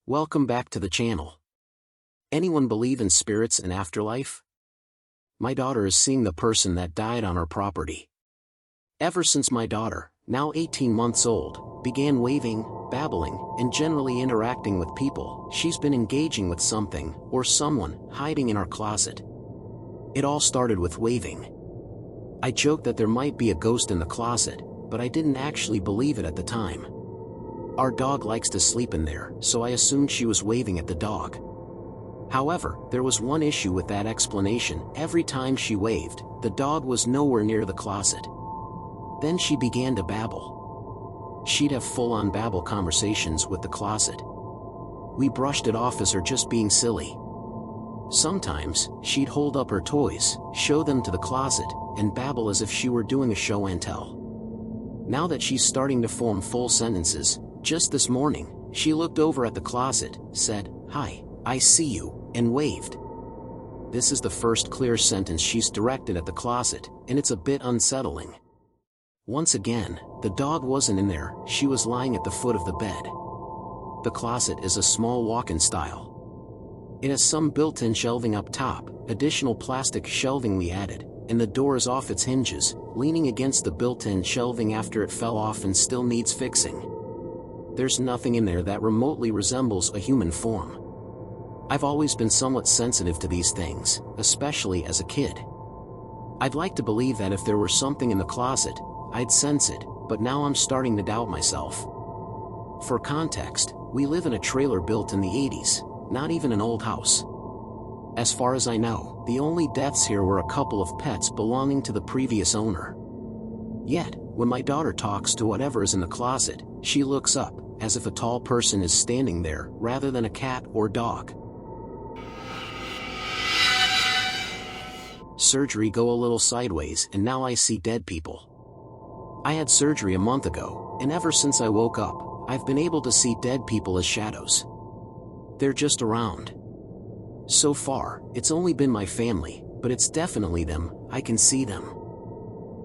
Welcome back to the channel. Anyone believe in spirits and afterlife? My daughter is seeing the person that died on our property. Ever since my daughter, now 18 months old, began waving, babbling, and generally interacting with people, she's been engaging with something, or someone, hiding in our closet. It all started with waving. I joked that there might be a ghost in the closet, but I didn't actually believe it at the time. Our dog likes to sleep in there, so I assumed she was waving at the dog. However, there was one issue with that explanation. Every time she waved, the dog was nowhere near the closet. Then she began to babble. She'd have full-on babble conversations with the closet. We brushed it off as her just being silly. Sometimes, she'd hold up her toys, show them to the closet, and babble as if she were doing a show and tell. Now that she's starting to form full sentences, just this morning, she looked over at the closet, said, "Hi, I see you," and waved. This is the first clear sentence she's directed at the closet, and it's a bit unsettling. Once again, the dog wasn't in there, she was lying at the foot of the bed. The closet is a small walk-in style. It has some built-in shelving up top, additional plastic shelving we added, and the door is off its hinges, leaning against the built-in shelving after it fell off and still needs fixing. There's nothing in there that remotely resembles a human form. I've always been somewhat sensitive to these things, especially as a kid. I'd like to believe that if there were something in the closet, I'd sense it, but now I'm starting to doubt myself. For context, we live in a trailer built in the 80s, not even an old house. As far as I know, the only deaths here were a couple of pets belonging to the previous owner. Yet, when my daughter talks to whatever is in the closet, she looks up, as if a tall person is standing there, rather than a cat or dog. Surgery go a little sideways and now I see dead people. I had surgery a month ago, and ever since I woke up, I've been able to see dead people as shadows. They're just around. So far, it's only been my family, but it's definitely them, I can see them.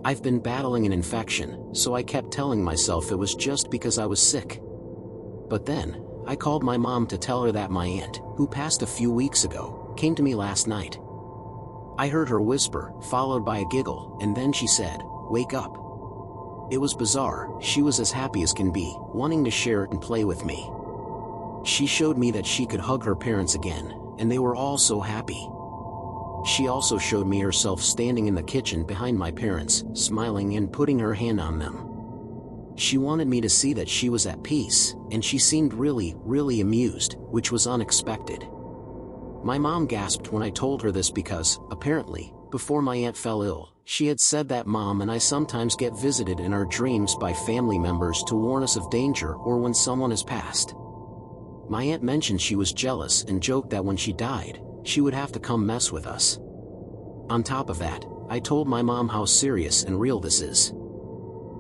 I've been battling an infection, so I kept telling myself it was just because I was sick. But then, I called my mom to tell her that my aunt, who passed a few weeks ago, came to me last night. I heard her whisper, followed by a giggle, and then she said, "Wake up." It was bizarre, she was as happy as can be, wanting to share it and play with me. She showed me that she could hug her parents again, and they were all so happy. She also showed me herself standing in the kitchen behind my parents, smiling and putting her hand on them. She wanted me to see that she was at peace, and she seemed really amused, which was unexpected. My mom gasped when I told her this because, apparently, before my aunt fell ill, she had said that Mom and I sometimes get visited in our dreams by family members to warn us of danger or when someone has passed. My aunt mentioned she was jealous and joked that when she died, she would have to come mess with us. On top of that, I told my mom how serious and real this is.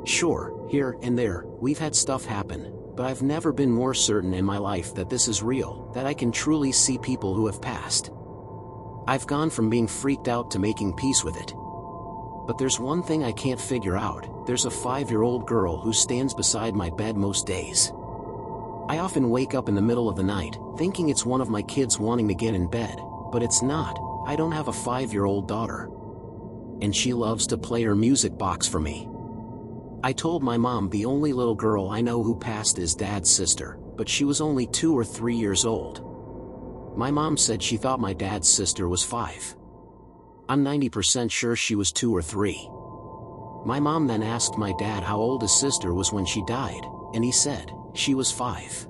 Sure, here and there, we've had stuff happen, but I've never been more certain in my life that this is real, that I can truly see people who have passed. I've gone from being freaked out to making peace with it. But there's one thing I can't figure out, there's a 5-year-old girl who stands beside my bed most days. I often wake up in the middle of the night, thinking it's one of my kids wanting to get in bed, but it's not. I don't have a 5-year-old daughter. And she loves to play her music box for me. I told my mom the only little girl I know who passed is Dad's sister, but she was only 2 or 3 years old. My mom said she thought my dad's sister was 5. I'm 90% sure she was 2 or 3. My mom then asked my dad how old his sister was when she died, and he said, she was 5.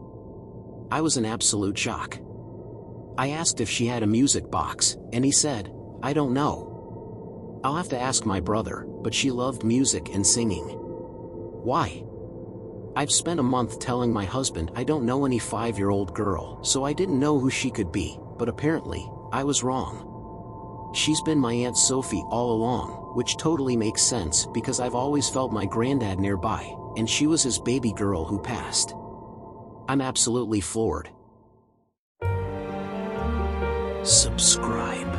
I was in absolute shock. I asked if she had a music box, and he said, "I don't know. I'll have to ask my brother," but she loved music and singing. Why? I've spent a month telling my husband I don't know any 5-year-old girl, so I didn't know who she could be, but apparently, I was wrong. She's been my Aunt Sophie all along, which totally makes sense because I've always felt my granddad nearby, and she was his baby girl who passed. I'm absolutely floored. Subscribe.